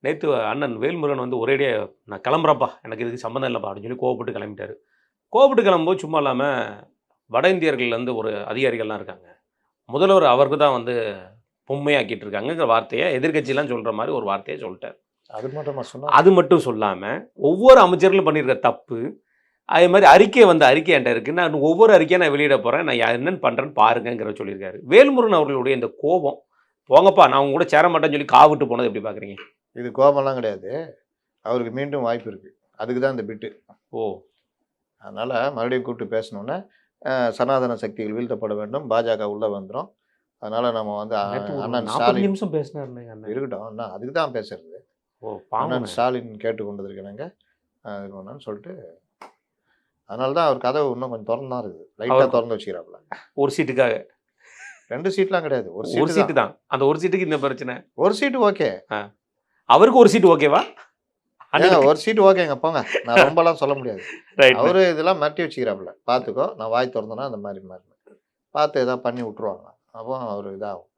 நேற்று அண்ணன் வேல்முருகன் வந்து ஒரேடியா நான் கிளம்புறப்பா எனக்கு இதுக்கு சம்மந்தம் இல்லைப்பா அப்படின்னு சொல்லி கோவப்பட்டு கிளம்பிட்டாரு. கோவப்பட்டு கிளம்பும்போது சும்மா இல்லாமல் வட இந்தியர்கள்லேருந்து ஒரு அதிகாரிகள்லாம் இருக்காங்க. முதல்வர் அவருக்கு தான் வந்து பொம்மையாக்கிட்டு இருக்காங்கங்கிற வார்த்தையை எதிர்க்கட்சியெல்லாம் சொல்கிற மாதிரி ஒரு வார்த்தையை சொல்லிட்டார். அது மட்டுமா சொன்னா? அது மட்டும் சொல்லாமல் ஒவ்வொரு அமைச்சர்களும் பண்ணியிருக்க தப்பு அதே மாதிரி அறிக்கை என்கிட்ட இருக்குது. நான் ஒவ்வொரு அறிக்கையை நான் வெளியிட போகிறேன். நான் என்னென்னு பண்ணுறேன்னு பாருங்கிற சொல்லியிருக்காரு. வேல்முருகன் அவர்களுடைய இந்த கோபம் போங்கப்பா நான் உங்க கூட சேர மாட்டேன்னு சொல்லி காவிட்டு போனது எப்படி பார்க்குறீங்க? இது கோபம்லாம் கிடையாது. அவருக்கு மீண்டும் வாய்ப்பு இருக்குது. அதுக்கு தான் இந்த பிட்டு. ஓ, அதனால் மறுபடியும் கூப்பிட்டு பேசணுன்னா சனாதன சக்திகள் வீழ்த்தப்பட வேண்டும், பாஜக உள்ளே வந்துடும். அதனால் நம்ம வந்து அண்ணன் 40 ஸ்டாலின் நிமிஷம் பேசினார் இருக்கட்டும். அண்ணா அதுக்கு தான் பேசுறது. ஓ, அண்ணன் ஸ்டாலின் கேட்டுக்கொண்டதற்கிணங்க இது பண்ணான்னு சொல்லிட்டு அதனால தான் அவர் கதவு இன்னும் கொஞ்சம் திறந்து தான் இருக்குது. லைட்டாக திறந்து வச்சுக்கிறாப்புல. ஒரு சீட்டுக்காக 2 சீட்லாம் கிடையாது. ஒரு சீட்டு தான். அந்த ஒரு சீட்டுக்கு இந்த பிரச்சனை. ஒரு சீட்டு ஓகே. அவருக்கு ஒரு சீட்டு ஓகேவா? ஒரு சீட்டு ஓகேங்க போங்க. நான் ரொம்பலாம் சொல்ல முடியாது. அவரு இதெல்லாம் மிரட்டி வச்சுக்கிறாப்புல. பார்த்துக்கோ நான் வாய் திறந்தேன்னா அந்த மாதிரி பார்த்து ஏதாவது பண்ணி விட்டுருவாங்க. அப்போ அவர் இதாகும்.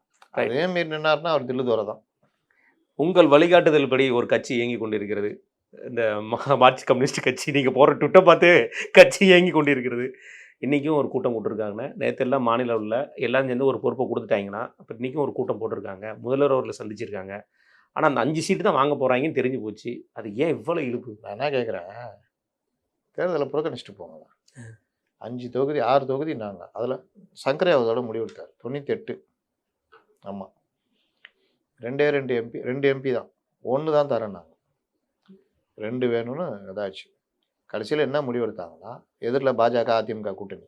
அதே மீறி நின்னாருன்னா அவர் தில்லு தூரம் தான். உங்கள் வழிகாட்டுதல் படி ஒரு கட்சி இயங்கி கொண்டிருக்கிறது. இந்த மார்க்சிஸ்ட் கம்யூனிஸ்ட் கட்சி நீங்கள் போகிற ட்விட்டர் பார்த்து கட்சி இயங்கி கொண்டிருக்கிறது. இன்றைக்கும் ஒரு கூட்டம் போட்டிருக்காங்க. நேற்று எல்லாம் மாநில உள்ள எல்லாரும் சேர்ந்து ஒரு பொறுப்பை கொடுத்துட்டாங்கன்னா அப்போ இன்றைக்கும் ஒரு கூட்டம் போட்டிருக்காங்க. முதல்வர் அவர்களை சந்திச்சிருக்காங்க. ஆனால் அந்த 5 சீட்டு தான் வாங்க போகிறாங்கன்னு தெரிஞ்சு போச்சு. அது ஏன் இவ்வளோ இழுப்பு? நான் என்ன கேட்குறேன், தேர்தலை புறக்கணிச்சுட்டு போங்க. 5 தொகுதி 6 தொகுதி நாங்கள் அதில் சங்கரையாவதோட முடிவெடுத்தார் 98. ஆமாம், 2 எம்பி 2 எம்பி தான். 1 தான் தரேன் நாங்கள், 2 வேணும்னு இதாச்சு. கடைசியில் என்ன முடிவெடுத்தாங்கன்னா எதிரில் பாஜக அதிமுக கூட்டணி.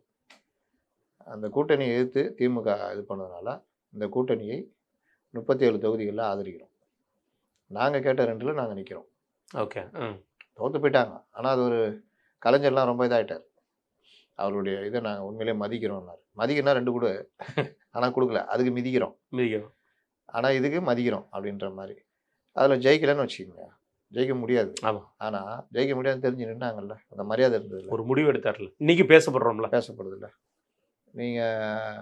அந்த கூட்டணியை எதிர்த்து திமுக இது பண்ணதுனால இந்த கூட்டணியை 37 தொகுதிகளில் ஆதரிக்கிறோம். நாங்கள் கேட்ட 2ல் நாங்கள் நிற்கிறோம். ஓகே, தோற்று போயிட்டாங்க. ஆனால் அது ஒரு கலைஞர்லாம் ரொம்ப இதாகிட்டார். அவருடைய இதை நாங்கள் உண்மையிலே மதிக்கிறோம்னாரு. மதிக்கிறோன்னா 2 கூட ஆனால் கொடுக்கல, அதுக்கு மிதிக்கிறோம். ஆனால் இதுக்கு மதிக்கிறோம் அப்படின்ற மாதிரி. அதில் ஜெயிக்கலன்னு வச்சுக்கோங்க, ஜெயிக்க முடியாது. ஆமாம், ஆனால் ஜெயிக்க முடியாதுன்னு தெரிஞ்சு நின்னாங்கல்ல, அந்த மரியாதை இருந்தது. ஒரு முடிவு எடுத்தார்ல, இன்றைக்கி பேசப்படுறோம்ல. பேசப்படுதில்ல. நீங்கள்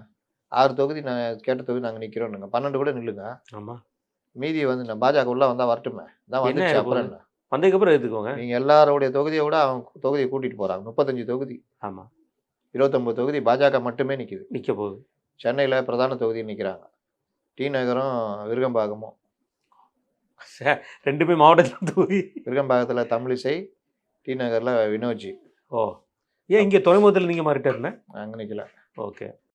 6 தொகுதி நான் கேட்ட தொகுதி நாங்கள் நிற்கிறோன்னுங்க, 12 கூட நில்லுங்க. ஆமாம், மீதி வந்து நான் பாஜக உள்ள வந்தால் வரட்டுமே தான் வந்துச்சு. அப்புறம் என்ன வந்ததுக்கப்புறம் எடுத்துக்கோங்க. நீங்கள் எல்லாரோடைய தொகுதியை விட அவங்க தொகுதியை கூட்டிகிட்டு போகிறாங்க. 35 தொகுதி. ஆமாம், 29 தொகுதி பாஜக மட்டுமே நிற்கிது. நிற்க போகுது. சென்னையில் பிரதான தொகுதி நிற்கிறாங்க. டி நகரம் விருகம்பாக்கமும். 2 மாவட்டத்தில் தொகுதி. விருகம்பாக்கத்தில் தமிழிசை, டி நகரில் வினோஜி. ஓ, ஏன் இங்கே துறைமுகத்தில் நீங்கள் மாறிட்டாருண்ணே? அங்கே நிற்கல. ஓகே.